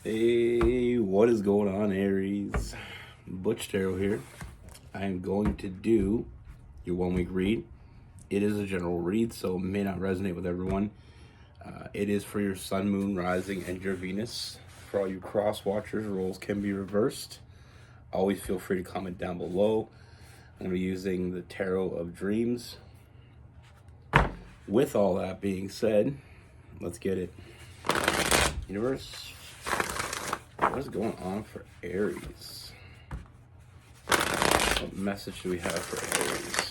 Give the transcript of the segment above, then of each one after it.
Hey, what is going on, Aries? Butch here. I am going to do your 1 week read. It is a general read, so it may not resonate with everyone. It is for your sun, moon, rising, and your Venus. For all you cross watchers, roles can be reversed. Always feel free to comment down below. I'm going to be using the Tarot of Dreams. With all that being said, let's get it. Universe, what is going on for Aries? What message do we have for Aries?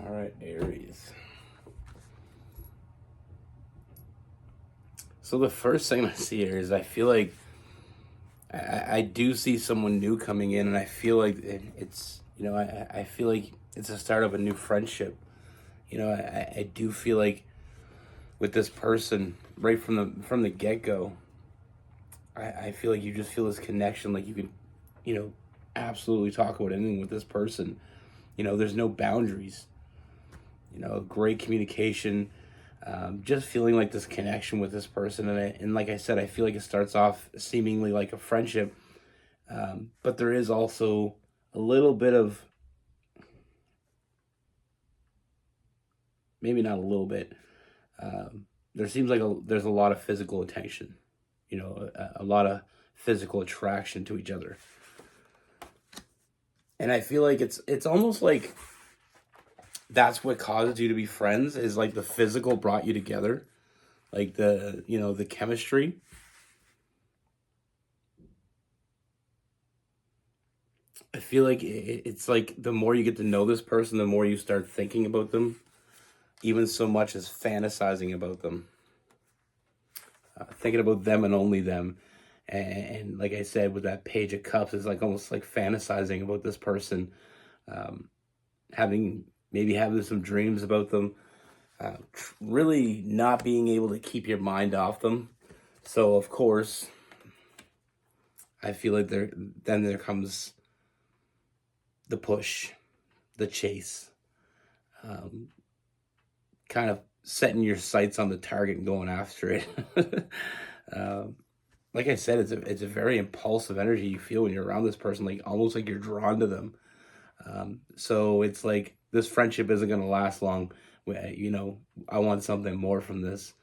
All right, Aries. So the first thing I see here is I feel like I do see someone new coming in, and I feel like it's, I feel like it's the start of a new friendship. I do feel like with this person right from the get go, I feel like you just feel this connection, like you can, absolutely talk about anything with this person. There's no boundaries. Great communication. Just feeling like this connection with this person, and like I said, I feel like it starts off seemingly like a friendship, but there is also a little bit of, maybe not a little bit. There seems like there's a lot of physical attention, a lot of physical attraction to each other, and I feel like it's almost like that's what causes you to be friends, is like the physical brought you together, like the chemistry. I feel like it's like the more you get to know this person, the more you start thinking about them, even so much as fantasizing about them, thinking about them and only them. And like I said, with that Page of Cups, it's like almost like fantasizing about this person, um, having some dreams about them, really not being able to keep your mind off them. So of course, I feel like there comes the push, the chase, um, kind of setting your sights on the target and going after it. um, like I said, it's a very impulsive energy you feel when you're around this person, like almost like you're drawn to them. So it's like this friendship isn't going to last long. I want something more from this.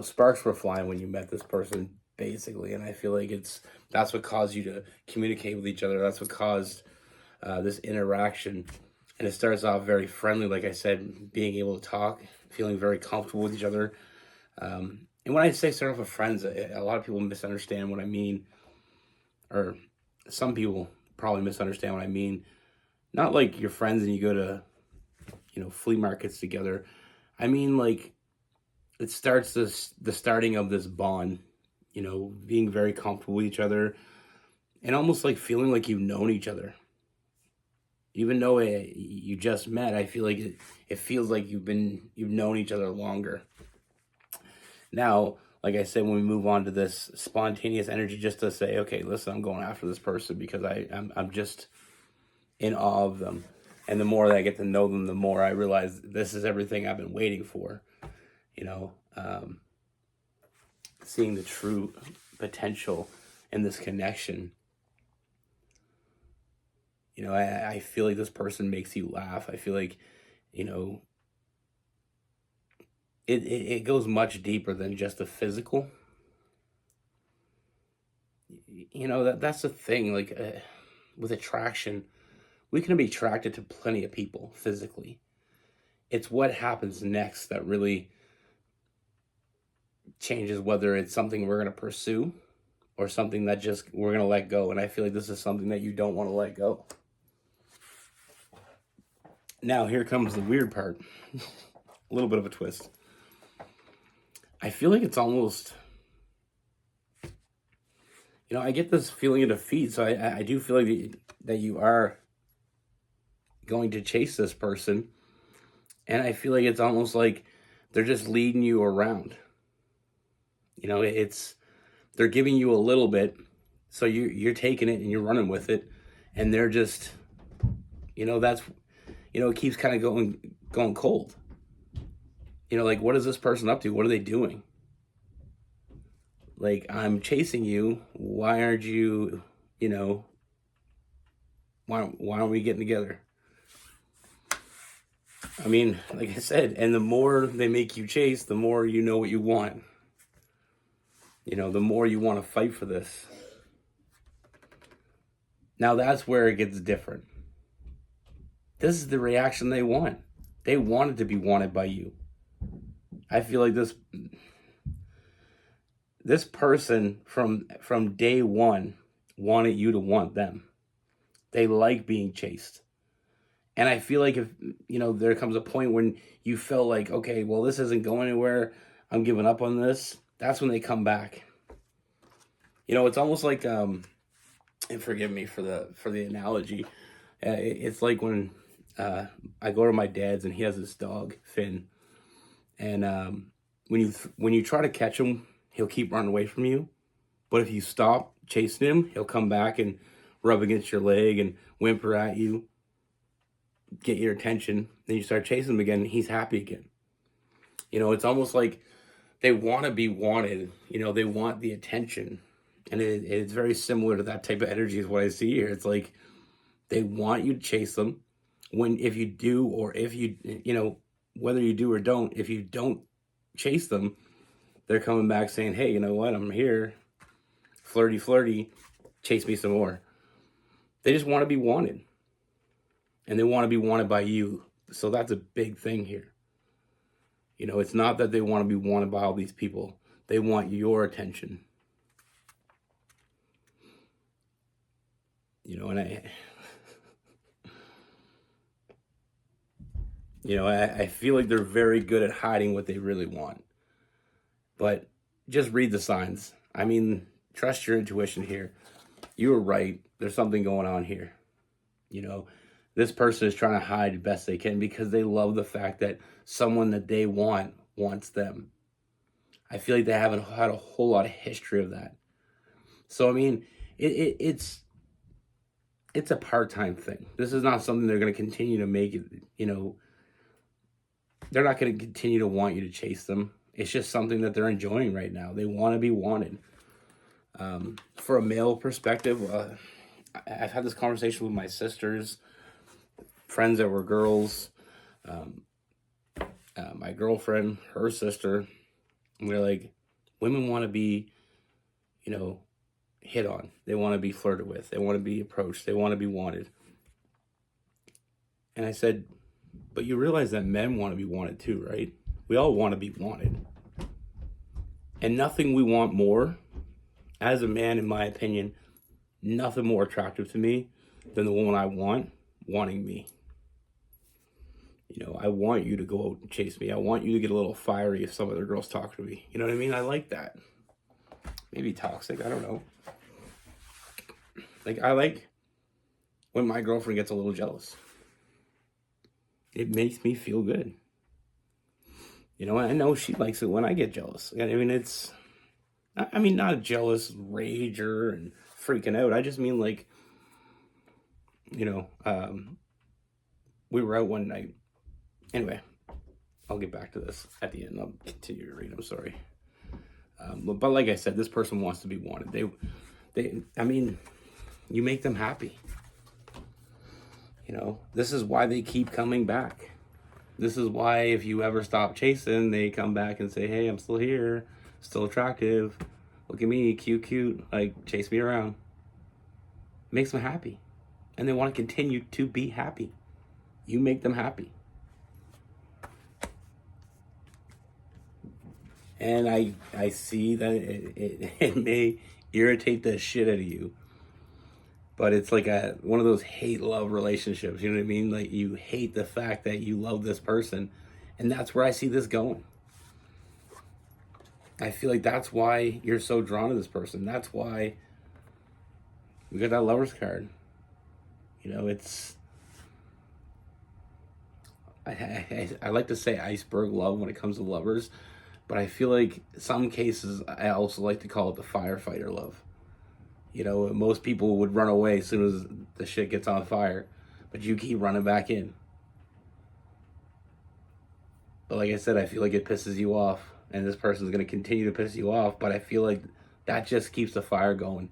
Sparks were flying when you met this person, basically, and I feel like that's what caused you to communicate with each other. That's what caused this interaction, and it starts off very friendly, like I said, being able to talk, feeling very comfortable with each other. And when I say start off with friends, a lot of people misunderstand what I mean, or some people probably misunderstand what I mean. Not like you're friends and you go to, flea markets together. I mean, like, it starts the starting of this bond, being very comfortable with each other, and almost like feeling like you've known each other. Even though you just met, I feel like it feels like you've known each other longer. Now, like I said, when we move on to this spontaneous energy, just to say, okay, listen, I'm going after this person because I'm just in awe of them. And the more that I get to know them, the more I realize this is everything I've been waiting for. You know, um, Seeing the true potential in this connection. I feel like this person makes you laugh. I feel like, you know, it goes much deeper than just the physical. you know, that's the thing. Like with attraction, we can be attracted to plenty of people physically. It's what happens next that really changes whether it's something we're going to pursue or something that just we're going to let go. And I feel like this is something that you don't want to let go. Now, here comes the weird part. A little bit of a twist. I feel like it's almost, you know, I get this feeling of defeat. So I do feel like that you are going to chase this person. And I feel like it's almost like they're just leading you around. You know, they're giving you a little bit, so you're taking it and you're running with it, and they're just, you know, it keeps kind of going cold. You know, like, what is this person up to? What are they doing? Like, I'm chasing you. Why aren't you, you know, why aren't we getting together? I mean, like I said, and the more they make you chase, the more you know what you want. You know, the more you want to fight for this. Now that's where it gets different. This is the reaction they want. They wanted to be wanted by you. I feel like this person from day one wanted you to want them. They like being chased. And I feel like if, you know, there comes a point when you feel like, okay, well, this isn't going anywhere, I'm giving up on this, that's when they come back. You know, it's almost like, and forgive me for the analogy, it's like when I go to my dad's and he has this dog, Finn, and when you try to catch him, he'll keep running away from you, but if you stop chasing him, he'll come back and rub against your leg and whimper at you, get your attention. Then you start chasing him again, and he's happy again. You know, it's almost like they want to be wanted. You know, they want the attention. And it's very similar to that type of energy is what I see here. It's like they want you to chase them. If you do, or if you know, whether you do or don't, if you don't chase them, they're coming back saying, hey, you know what? I'm here. Flirty, flirty. Chase me some more. They just want to be wanted. And they want to be wanted by you. So that's a big thing here. You know, it's not that they want to be wanted by all these people. They want your attention. You know, and I feel like they're very good at hiding what they really want. But just read the signs. I mean, trust your intuition here. You were right. There's something going on here. You know, this person is trying to hide the best they can because they love the fact that someone that they want wants them. I feel like they haven't had a whole lot of history of that. So, I mean, it's a part-time thing. This is not something they're going to continue to make it, you know, they're not going to continue to want you to chase them. It's just something that they're enjoying right now. They want to be wanted. For a male perspective, I've had this conversation with my sisters, friends that were girls, my girlfriend, her sister. And we're like, women want to be, you know, hit on. They want to be flirted with. They want to be approached. They want to be wanted. And I said, but you realize that men want to be wanted too, right? We all want to be wanted. And nothing we want more, as a man, in my opinion, nothing more attractive to me than the woman I want wanting me. You know, I want you to go out and chase me. I want you to get a little fiery if some other girls talk to me. You know what I mean? I like that. Maybe toxic, I don't know. Like, I like when my girlfriend gets a little jealous. It makes me feel good. You know, I know she likes it when I get jealous. I mean, not a jealous rager and freaking out. I just mean, like, you know, we were out one night. Anyway, I'll get back to this at the end. I'll continue to read. I'm sorry. But like I said, this person wants to be wanted. I mean, you make them happy. You know, this is why they keep coming back. This is why if you ever stop chasing, they come back and say, hey, I'm still here, still attractive, look at me, cute, like chase me around. It makes them happy. And they want to continue to be happy. You make them happy. And I see that it may irritate the shit out of you. But it's like one of those hate-love relationships, you know what I mean? Like, you hate the fact that you love this person. And that's where I see this going. I feel like that's why you're so drawn to this person. That's why we got that Lover's card. You know, it's... I like to say iceberg love when it comes to lovers. But I feel like some cases, I also like to call it the firefighter love. You know, most people would run away as soon as the shit gets on fire. But you keep running back in. But like I said, I feel like it pisses you off. And this person's going to continue to piss you off. But I feel like that just keeps the fire going.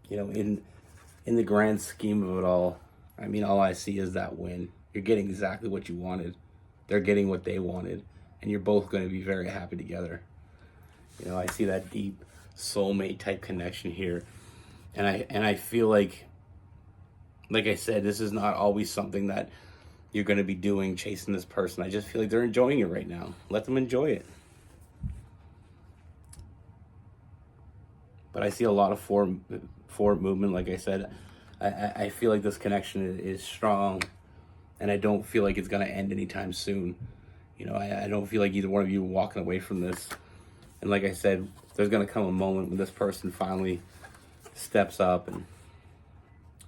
You know, in the grand scheme of it all, I mean, all I see is that win. You're getting exactly what you wanted. They're getting what they wanted. And you're both going to be very happy together. You know, I see that deep soulmate type connection here. And I feel like I said, this is not always something that you're going to be doing, chasing this person. I just feel like they're enjoying it right now. Let them enjoy it. But I see a lot of forward movement. Like I said, I feel like this connection is strong. And I don't feel like it's going to end anytime soon. You know, I don't feel like either one of you are walking away from this. And like I said, there's going to come a moment when this person finally steps up and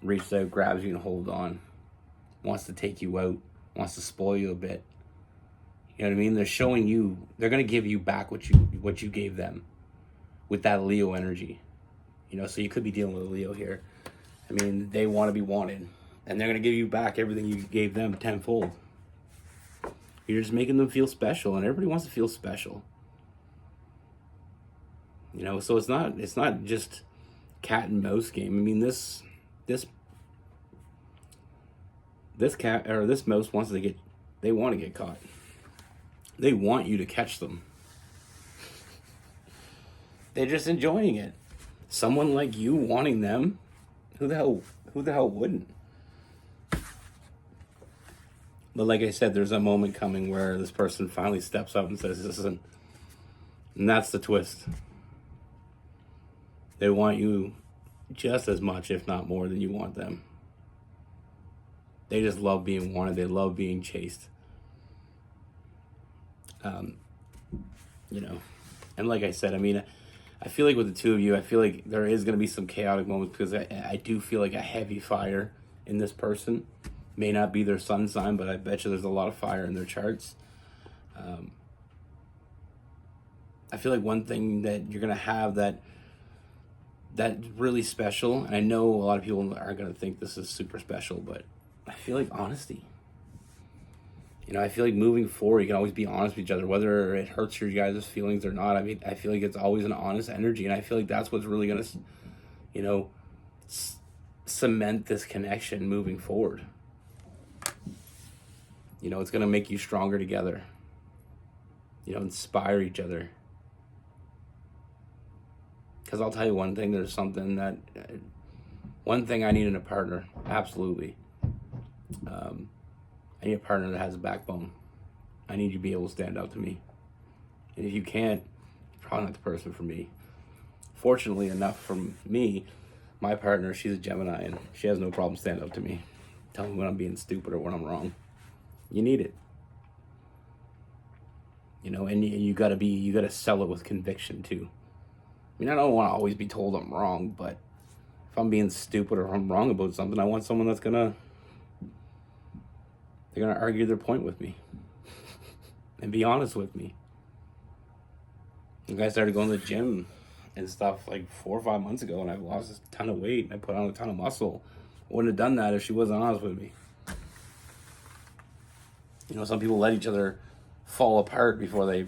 reaches out, grabs you and holds on. Wants to take you out. Wants to spoil you a bit. You know what I mean? They're showing you, they're going to give you back what you gave them with that Leo energy. You know, so you could be dealing with a Leo here. I mean, they want to be wanted. And they're going to give you back everything you gave them tenfold. You're just making them feel special. And everybody wants to feel special. You know, so it's not just cat and mouse game. I mean, this cat or this mouse wants to get, they want to get caught. They want you to catch them. They're just enjoying it. Someone like you wanting them, who the hell wouldn't? But like I said, there's a moment coming where this person finally steps up and says, listen, and that's the twist. They want you just as much, if not more, than you want them. They just love being wanted. They love being chased. You know, and like I said, I mean, I feel like with the two of you, I feel like there is going to be some chaotic moments because I do feel like a heavy fire in this person. May not be their sun sign, but I bet you there's a lot of fire in their charts. I feel like one thing that you're going to have that's really special, and I know a lot of people are going to think this is super special, but I feel like honesty. You know, I feel like moving forward, you can always be honest with each other, whether it hurts your guys' feelings or not. I mean, I feel like it's always an honest energy, and I feel like that's what's really going to, you know, cement this connection moving forward. You know, it's going to make you stronger together. You know, inspire each other. Because I'll tell you one thing, one thing I need in a partner, absolutely. I need a partner that has a backbone. I need you to be able to stand up to me. And if you can't, you're probably not the person for me. Fortunately enough for me, my partner, she's a Gemini, and she has no problem standing up to me. Tell me when I'm being stupid or when I'm wrong. You need it. You know, and you gotta sell it with conviction too. I mean, I don't want to always be told I'm wrong, but if I'm being stupid or if I'm wrong about something, I want someone that's they're gonna argue their point with me and be honest with me. Like I started going to the gym and stuff like 4 or 5 months ago, and I've lost a ton of weight and I put on a ton of muscle. I wouldn't have done that if she wasn't honest with me. You know, some people let each other fall apart before the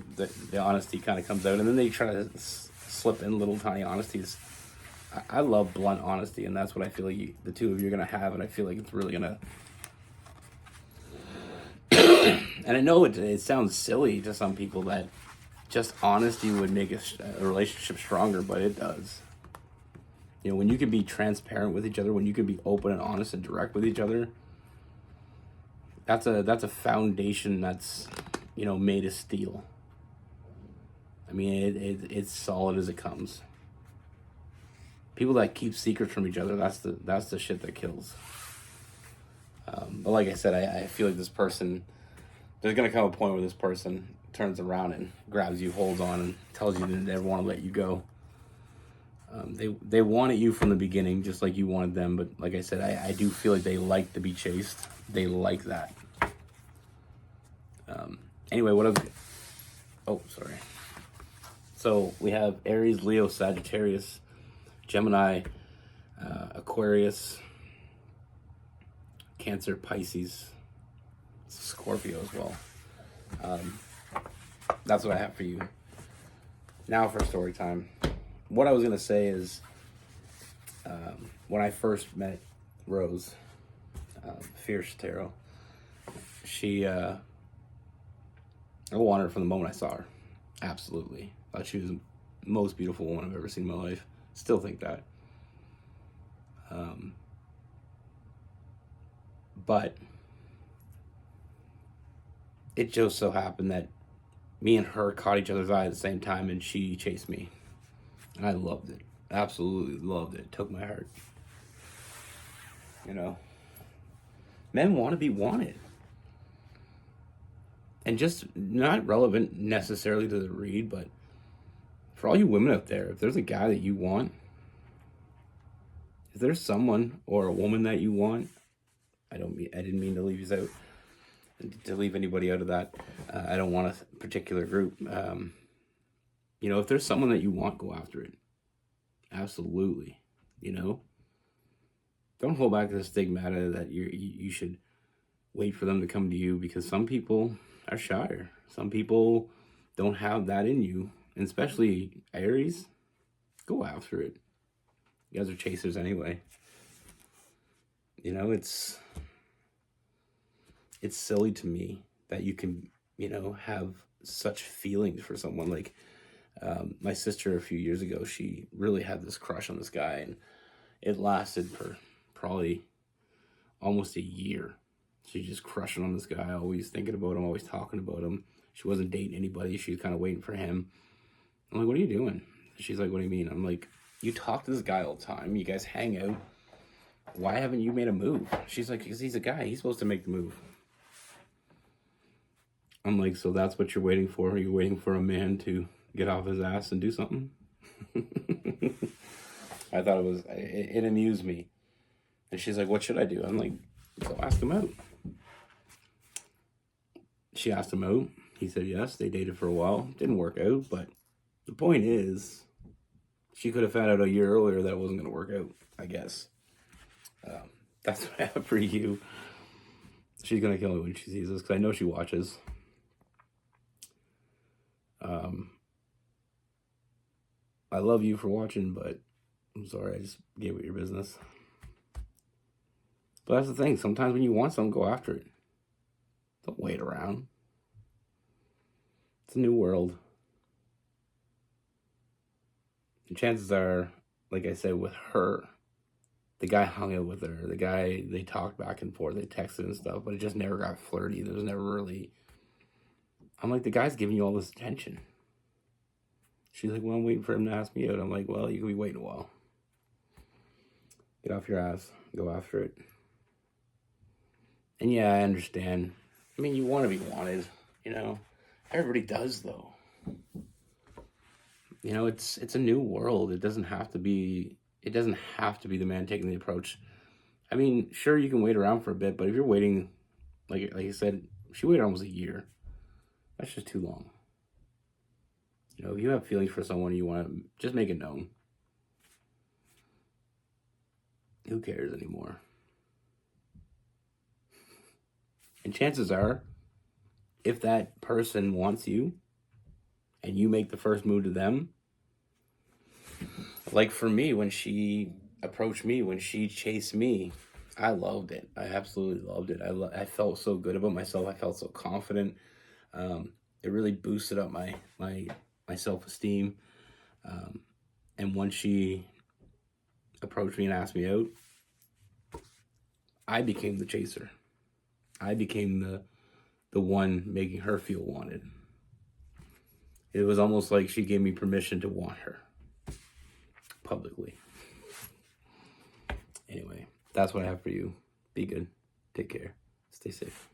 honesty kind of comes out, and then they try to slip in little tiny honesties. I love blunt honesty, and that's what I feel like the two of you are going to have, and I feel like it's really going to... And I know it sounds silly to some people that just honesty would make a relationship stronger, but it does. You know, when you can be transparent with each other, when you can be open and honest and direct with each other, that's a foundation that's, you know, made of steel. I mean, it's solid as it comes. People that keep secrets from each other, that's the shit that kills. But like I said, I feel like this person, there's gonna come a point where this person turns around and grabs you, holds on, and tells you they never want to let you go. They wanted you from the beginning, just like you wanted them. But like I said, I do feel like they like to be chased. They like that. Anyway, what else? Oh, sorry. So we have Aries, Leo, Sagittarius, Gemini, Aquarius, Cancer, Pisces, Scorpio as well. That's what I have for you. Now for story time. What I was going to say is, when I first met Rose, Fierce Tarot, I wanted her from the moment I saw her. Absolutely. Thought she was the most beautiful woman I've ever seen in my life. Still think that. But it just so happened that me and her caught each other's eye at the same time, and she chased me. And I loved it. Absolutely loved it. It took my heart. You know, men want to be wanted. And just not relevant necessarily to the read, but for all you women out there, if there's a guy that you want, if there's someone or a woman that you want, I didn't mean to leave you out, to leave anybody out of that. I don't want a particular group. You know, if there's someone that you want, go after it. Absolutely. You know, don't hold back the stigmata that you should wait for them to come to you, because some people are shyer. Some people don't have that in you, and especially Aries, go after it. You guys are chasers anyway. You know, it's silly to me that you can, you know, have such feelings for someone. Like, my sister a few years ago, she really had this crush on this guy, and it lasted for probably almost a year. She's just crushing on this guy, always thinking about him, always talking about him. She wasn't dating anybody. She was kind of waiting for him. I'm like, what are you doing? She's like, what do you mean? I'm like, you talk to this guy all the time. You guys hang out. Why haven't you made a move? She's like, because he's a guy. He's supposed to make the move. I'm like, so that's what you're waiting for? Are you waiting for a man to get off his ass and do something? I thought it amused me. And she's like, what should I do? I'm like, so ask him out. She asked him out. He said yes. They dated for a while. Didn't work out, but the point is, she could have found out a year earlier that it wasn't going to work out, I guess. That's what I have for you. She's going to kill me when she sees this, because I know she watches. I love you for watching, but I'm sorry, I just gave it your business. But that's the thing. Sometimes when you want something, go after it. Don't wait around. It's a new world. And chances are, like I said, with her, the guy hung out with her. The guy, they talked back and forth. They texted and stuff, but it just never got flirty. There was never really... I'm like, the guy's giving you all this attention. She's like, well, I'm waiting for him to ask me out. I'm like, well, you can be waiting a while. Get off your ass. Go after it. And yeah, I understand. I mean, you want to be wanted, you know. Everybody does, though. You know, it's a new world. It doesn't have to be the man taking the approach. I mean, sure, you can wait around for a bit, but if you're waiting, like I said, she waited almost a year. That's just too long. You know, if you have feelings for someone, you want to just make it known. Who cares anymore? And chances are, if that person wants you and you make the first move to them, like for me, when she approached me, when she chased me, I loved it. I absolutely loved it. I felt so good about myself. I felt so confident. It really boosted up my my self-esteem. And once she approached me and asked me out, I became the chaser. I became the one making her feel wanted. It was almost like she gave me permission to want her publicly. Anyway, that's what I have for you. Be good. Take care. Stay safe.